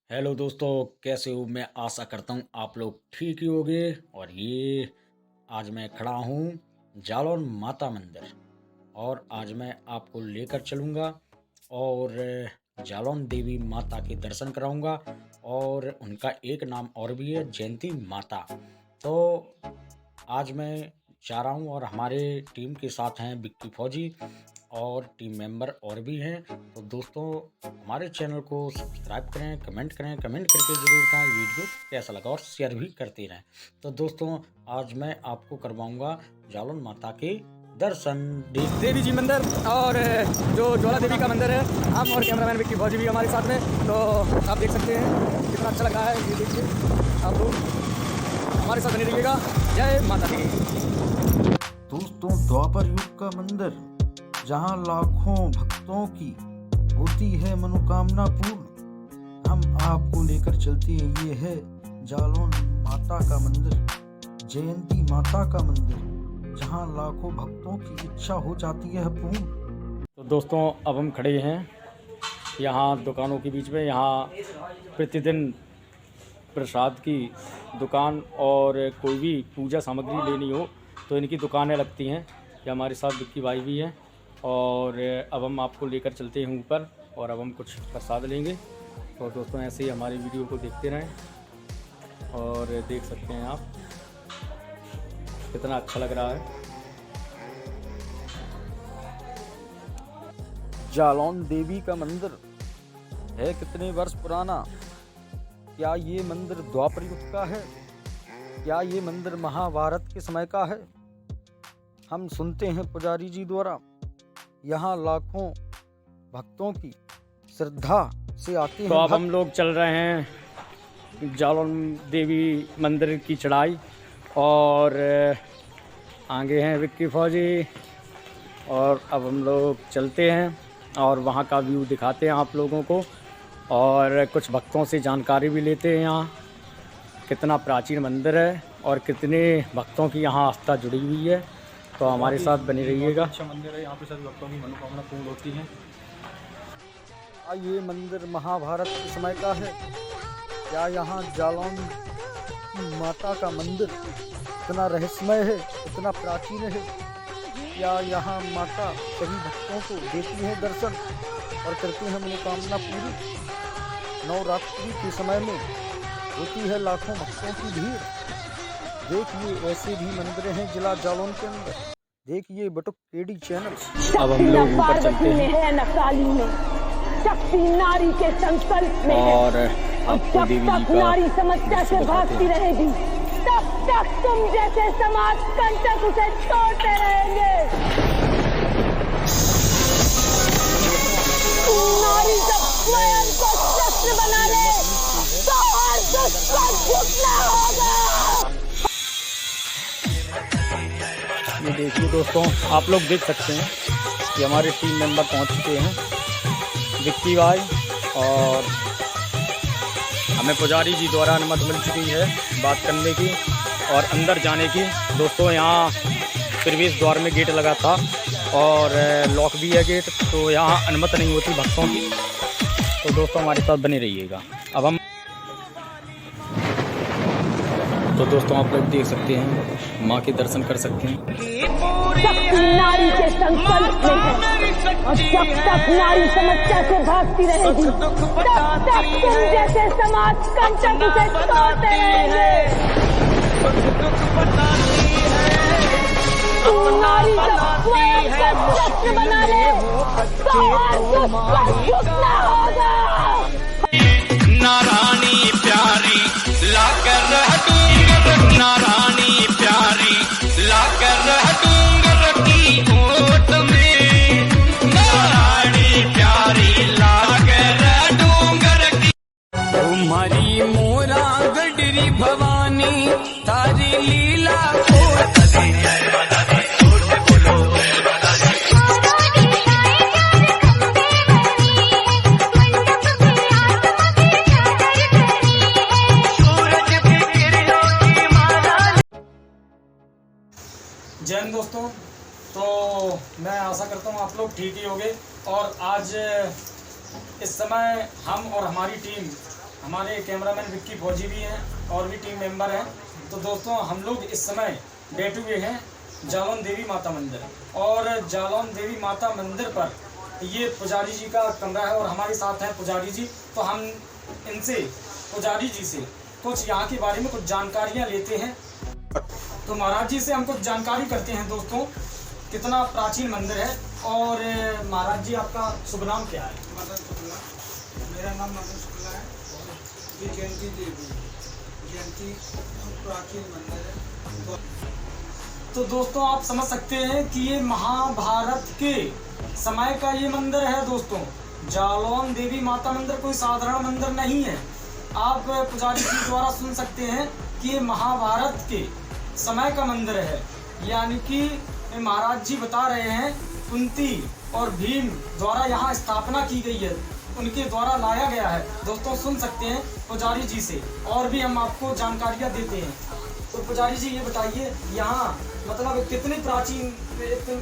Hello दोस्तों, कैसे हो? मैं आशा करता हूँ आप लोग ठीक ही होंगे। और ये आज मैं खड़ा हूँ जालौन माता मंदिर, और आज मैं आपको लेकर चलूँगा और जालौन देवी माता के दर्शन कराऊँगा। और उनका एक नाम और भी है, जयंती माता। तो आज मैं जा रहा हूँ और हमारे टीम के साथ हैं विक्की फौजी और टीम मेंबर और भी हैं। तो दोस्तों, हमारे चैनल को सब्सक्राइब करें, कमेंट करके ज़रूर बताएं वीडियो कैसा लगा, और शेयर भी करते रहें। तो दोस्तों, आज मैं आपको करवाऊंगा जालौन माता के दर्शन। देवी जी मंदिर और जो ज्वाला देवी का मंदिर है, हम और कैमरामैन विक्की फौजी भी हमारे साथ में। तो आप देख सकते हैं कितना अच्छा लगा है, ये देखिए आप लोग हमारे साथ बने रहिएगा। जय माता दी। दोस्तों, द्वापर युग का मंदिर जहां लाखों भक्तों की होती है मनोकामना पूर्ण, हम आपको लेकर चलते हैं। ये है जालौन माता का मंदिर, जयंती माता का मंदिर, जहां लाखों भक्तों की इच्छा हो जाती है पूर्ण। तो दोस्तों, अब हम खड़े हैं यहाँ दुकानों के बीच में। यहाँ प्रतिदिन प्रसाद की दुकान और कोई भी पूजा सामग्री लेनी हो तो इनकी दुकानें लगती हैं। ये हमारे साथ विक्की भाई भी हैं। और अब हम आपको लेकर चलते हैं ऊपर, और अब हम कुछ प्रसाद लेंगे। और दोस्तों, ऐसे ही हमारी वीडियो को देखते रहें। और देख सकते हैं आप कितना अच्छा लग रहा है। जालौन देवी का मंदिर है कितने वर्ष पुराना? क्या ये मंदिर द्वापर युग का है? क्या ये मंदिर महाभारत के समय का है? हम सुनते हैं पुजारी जी द्वारा यहाँ लाखों भक्तों की श्रद्धा से आते हैं। तो अब हम लोग चल रहे हैं जालौन देवी मंदिर की चढ़ाई, और आगे हैं विक्की फौजी। और अब हम लोग चलते हैं और वहाँ का व्यू दिखाते हैं आप लोगों को, और कुछ भक्तों से जानकारी भी लेते हैं यहाँ कितना प्राचीन मंदिर है और कितने भक्तों की यहाँ आस्था जुड़ी हुई है। तो हमारे साथ बने रहिएगा। अच्छा मंदिर है, यहाँ पे सभी भक्तों की मनोकामना पूर्ण होती है। ये मंदिर महाभारत के समय का है? क्या यहाँ जालौन की माता का मंदिर इतना रहस्यमय है, इतना प्राचीन है? क्या यहाँ माता सभी भक्तों को देती है दर्शन और करती है मनोकामना पूरी? नवरात्रि के समय में होती है लाखों भक्तों की भीड़। देखिए, ऐसे भी मंदिर हैं जिला जालौन के अंदर। देखिए बटुक केडी चैनल। अब हम लोग ऊपर चलते हैं है नकाली में, शक्ति नारी के संकल्प में है। और आपको जब देवी तक जी का नारी समस्या से भागती रहेगी, तब तक तुम जैसे समाज कंटक उसे तोड़ते रहेंगे। नारी जब स्वयं को शस्त्र बना ले तो हर दुश्मन झुकना होगा। ये देखिए दोस्तों, आप लोग देख सकते हैं कि हमारे टीम मेंबर पहुंच चुके हैं, विक्की भाई। और हमें पुजारी जी द्वारा अनुमति मिल चुकी है बात करने की और अंदर जाने की। दोस्तों, यहाँ प्रवेश द्वार में गेट लगा था और लॉक भी है गेट, तो यहाँ अनुमति नहीं होती भक्तों की। तो दोस्तों, हमारे साथ बने रहिएगा। अब हम तो दोस्तों, आप लोग देख सकते हैं, माँ के दर्शन कर सकते हैं। शक्ति नारी के संकल्प में है, और जब तक नारी समस्या से भागती रहेगी, तब तक तुम जैसे समाज कंटक उसे तोड़ते रहेंगे। नारी जब स्वयं को शस्त्र बना ले तो हर दुश्मन झुकना होगा। नारायणी प्यारी लाकर डूंगर, नारायणी प्यारी लाकर डूंगर की ओट में, नारायणी प्यारी लाकर डूंगर की। तुम्हारी मोरा गडरी भवानी, तारी लीला को जय हिंद दोस्तों। तो मैं आशा करता हूँ आप लोग ठीक ही होंगे। और आज इस समय हम और हमारी टीम हमारे कैमरामैन विक्की फौजी भी हैं और भी टीम मेंबर हैं। तो दोस्तों हम लोग इस समय बैठे हुए हैं जालौन देवी माता मंदिर, और जालौन देवी माता मंदिर पर ये पुजारी जी का कमरा है और हमारे साथ हैं पुजारी जी। तो हम इनसे, पुजारी जी से कुछ यहाँ के बारे में कुछ जानकारियाँ लेते हैं। तो महाराज जी से हम कुछ जानकारी करते हैं दोस्तों, कितना प्राचीन मंदिर है। और महाराज जी आपका शुभ नाम क्या है? मदन शुक्ला। मेरा नाम मदन शुक्ला है। ये जयंती देवी, जयंती प्राचीन मंदिर है। तो दोस्तों आप समझ सकते हैं कि ये महाभारत के समय का ये मंदिर है दोस्तों। जालौन देवी माता मंदिर कोई साधारण मंदिर नहीं है। आप पुजारी जी द्वारा सुन सकते हैं कि ये महाभारत के समय का मंदिर है, यानी कि महाराज जी बता रहे हैं कुंती और भीम द्वारा यहाँ स्थापना की गई है, उनके द्वारा लाया गया है। दोस्तों सुन सकते हैं पुजारी जी से, और भी हम आपको जानकारियाँ देते हैं। तो पुजारी जी ये बताइए, यहाँ मतलब कितने प्राचीन,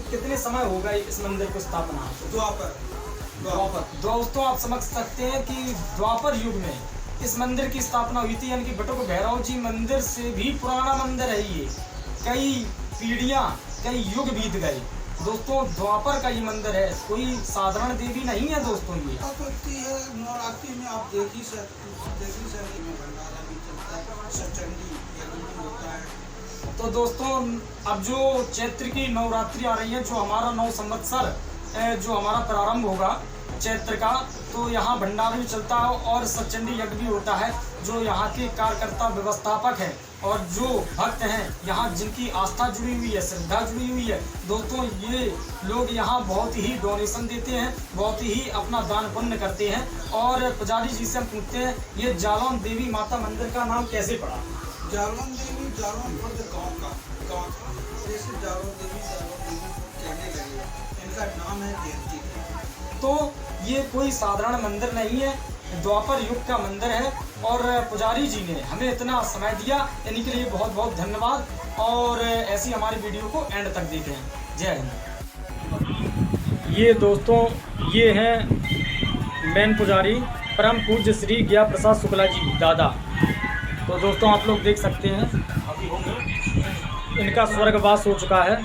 कितने समय हो गए इस मंदिर को स्थापना? द्वापर। दोस्तों आप समझ सकते हैं कि द्वापर युग में इस मंदिर की स्थापना हुई थी, यानी कि बटुक भैरव जी मंदिर से भी पुराना मंदिर है ये। कई पीढ़ियाँ, कई युग बीत गए दोस्तों। द्वापर का ये मंदिर है, कोई साधारण देवी नहीं है दोस्तों। ये नवरात्रि में आप देख ही सकते भंडारा भी चलता है, सचंडी यज्ञ भी होता है। तो दोस्तों अब जो चैत्र की नवरात्रि आ रही है, जो हमारा 9 संवत्सर जो हमारा प्रारंभ होगा चैत्र का, तो यहाँ भंडारा भी चलता है और सचंडी यज्ञ भी होता है। जो यहाँ के कार्यकर्ता व्यवस्थापक हैं और जो भक्त हैं यहाँ, जिनकी आस्था जुड़ी हुई है, श्रद्धा जुड़ी हुई है दोस्तों, ये लोग यहाँ बहुत ही डोनेशन देते हैं, बहुत ही अपना दान पुण्य करते हैं। और पुजारी जी से हम पूछते हैं, ये जालौन देवी माता मंदिर का नाम कैसे पड़ा? जालौन देवी, जालौन फर्द गाँव का जैसे जालौन देवी कहने लगे, इनका नाम है जयंती। तो ये कोई साधारण मंदिर नहीं है, द्वापर युग का मंदिर है। और पुजारी जी ने हमें इतना समय दिया, इन्हीं के लिए बहुत बहुत धन्यवाद। और ऐसी हमारी वीडियो को एंड तक देखें। जय हिंद। ये दोस्तों ये हैं मेन पुजारी परम पूज्य श्री ज्ञा प्रसाद शुक्ला जी दादा। तो दोस्तों आप लोग देख सकते हैं इनका स्वर्गवास हो चुका है।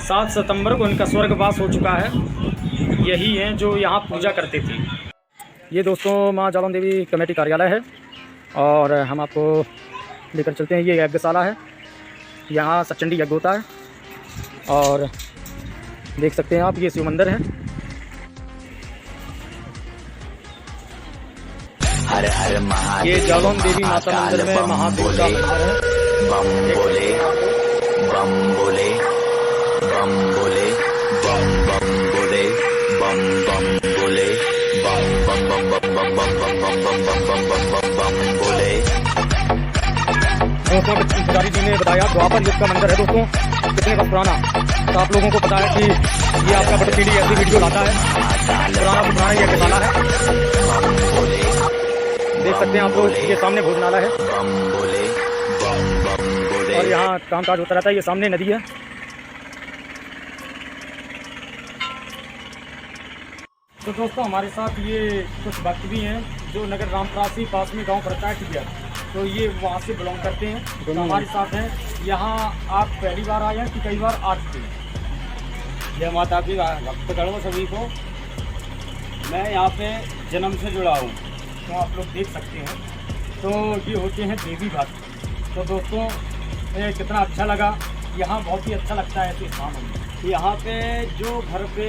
7 सितंबर को इनका स्वर्गवास हो चुका है। यही हैं जो यहाँ पूजा करते थे। ये दोस्तों माँ जालौन देवी कमेटी कार्यालय है, और हम आपको लेकर चलते हैं। ये यज्ञशाला है, यहाँ सचंडी यज्ञ होता है, और देख सकते हैं आप ये शिव मंदिर है। हर हर महादेव। ये जालौन देवी माता मंदिर में महादेव का मंदिर है। बम बोले, बम बोले, बम बोले, बम बम बोले, बम बम बोले, बम बम बम बम बम बम बम बम बम बम बम बम बम बम बोले। दोस्तों पुजारी जी ने बताया द्वापर युग का मंदिर है दोस्तों, कितने वर्ष पुराना। तो आप लोगों को पता है कि ये आपका बड़ी टीडी ऐसी वीडियो लाता है, पुराना ये यज्ञशाला है। देख सकते हैं आप लोग, ये सामने भोजनालय है, और यहाँ कामकाज होता रहता है। ये सामने नदी है। तो दोस्तों हमारे साथ ये कुछ भक्त भी हैं जो नगर रामप्रासी पास में गांव पड़ता है टिबिया, तो ये वहाँ से बिलोंग करते हैं। तो हमारे साथ हैं। यहाँ आप पहली बार आए हैं कि कई बार आ चुके हैं? जय माता की भक्तगणों सभी को। मैं यहाँ पे जन्म से जुड़ा हूँ। तो आप लोग देख सकते हैं, तो ये होते हैं देवी भक्त। तो दोस्तों कितना अच्छा लगा, यहाँ बहुत ही अच्छा लगता है ऐसे स्थानों में। यहाँ पे जो घर पे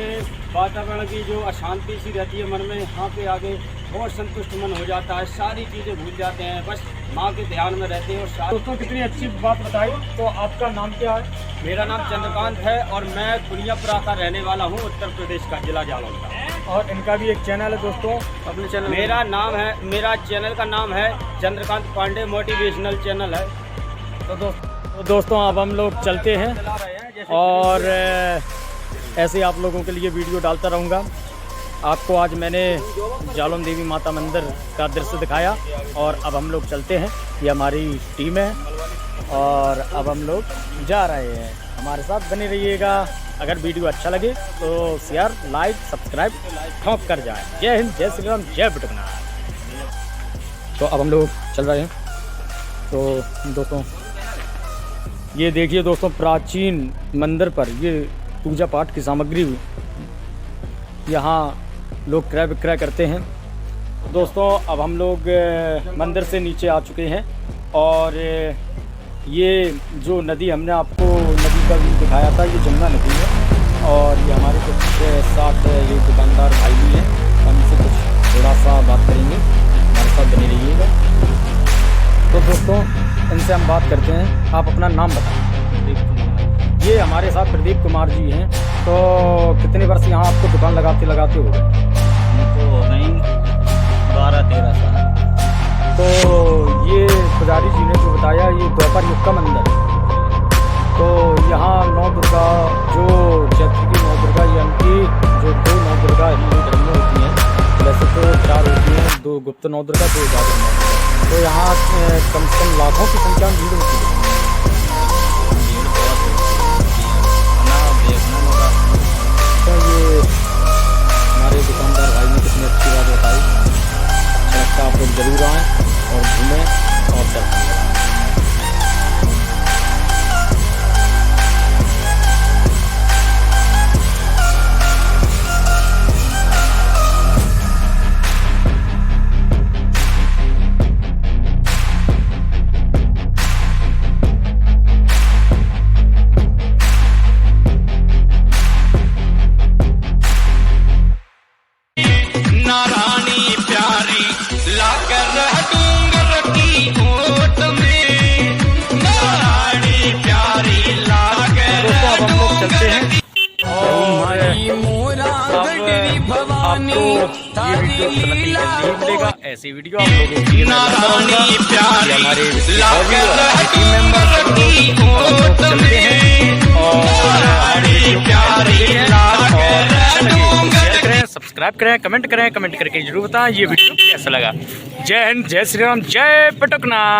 वातावरण की जो अशांति सी रहती है मन में, यहाँ पे आगे बहुत संतुष्ट मन हो जाता है, सारी चीज़ें भूल जाते हैं, बस माँ के ध्यान में रहते हैं। और दोस्तों कितनी अच्छी बात बताई। तो आपका नाम क्या है? मेरा नाम चंद्रकांत है और मैं कुनियापुरा का रहने वाला हूँ, उत्तर प्रदेश का, जिला जालौन का। और इनका भी एक चैनल है दोस्तों, अपने चैनल मेरा चैनल का नाम है चंद्रकांत पांडे मोटिवेशनल चैनल है। तो दोस्तों अब हम लोग चलते हैं और ऐसे आप लोगों के लिए वीडियो डालता रहूँगा। आपको आज मैंने जालौन देवी माता मंदिर का दृश्य दिखाया, और अब हम लोग चलते हैं। ये हमारी टीम है और अब हम लोग जा रहे हैं। हमारे साथ बने रहिएगा। अगर वीडियो अच्छा लगे तो शेयर, लाइक, सब्सक्राइब ठोक कर जाए। जय हिंद, जय श्री राम, जय बटुकनाथ। तो अब हम लोग चल रहे हैं। तो दोस्तों ये देखिए दोस्तों, प्राचीन मंदिर पर ये पूजा पाठ की सामग्री यहाँ लोग क्रय विक्रय करते हैं। दोस्तों अब हम लोग मंदिर से नीचे आ चुके हैं और ये जो नदी हमने आपको नदी का व्यू दिखाया था, ये जमुना नदी है और ये हमारे कुछ साथ ये दुकानदार भाई भी हैं, हम इनसे कुछ थोड़ा सा बात करेंगे, हमारे साथ बने रहिएगा। तो दोस्तों इनसे हम बात करते हैं। आप अपना नाम बताएं। प्रदीप कुमार। ये हमारे साथ प्रदीप कुमार जी हैं। तो कितने वर्ष यहाँ आपको दुकान लगाते हो गए? हमको हो गई 12-13 साल। तो ये पुजारी जी ने जो बताया, ये द्वापर युग का मंदिर है। तो यहाँ नौ दुर्गा, जो चैत्र की नौ दुर्गा यानी कि जो 2 नौ दुर्गा हिंदू धर्म में होती हैं, वैसे तो 4 होती हैं, 2 गुप्त नौ दुर्गा, 2 जागर नौ दुर्गा। तो यहाँ कम से कम लाखों की संख्या में भीड़ होती है। भीड़ बहुत होती है, खाना देखना होगा। तो ये हमारे दुकानदार भाई ने कितनी अच्छी बात बताई। अच्छा लगता, आप लोग जरूर आएँ और घूमें और दर्शन करें। नारानी प्यारी लाकर डूंगर की ओट में, नारानी प्यारी लाकर दोस्तों अब हम लोग चलते हैं और आपको ये वीडियो नहीं मिलेगा। ऐसी वीडियो आप लोगों के लिए नारानी प्यारी हमारे लाकर टीम मेंबर की ओट में, नारानी प्यारी लाकर डूंगर। सब्सक्राइब करें, कमेंट करें, कमेंट करके जरूर बताएं ये वीडियो कैसा लगा। जय हिंद, जय श्री राम, जय पटकना।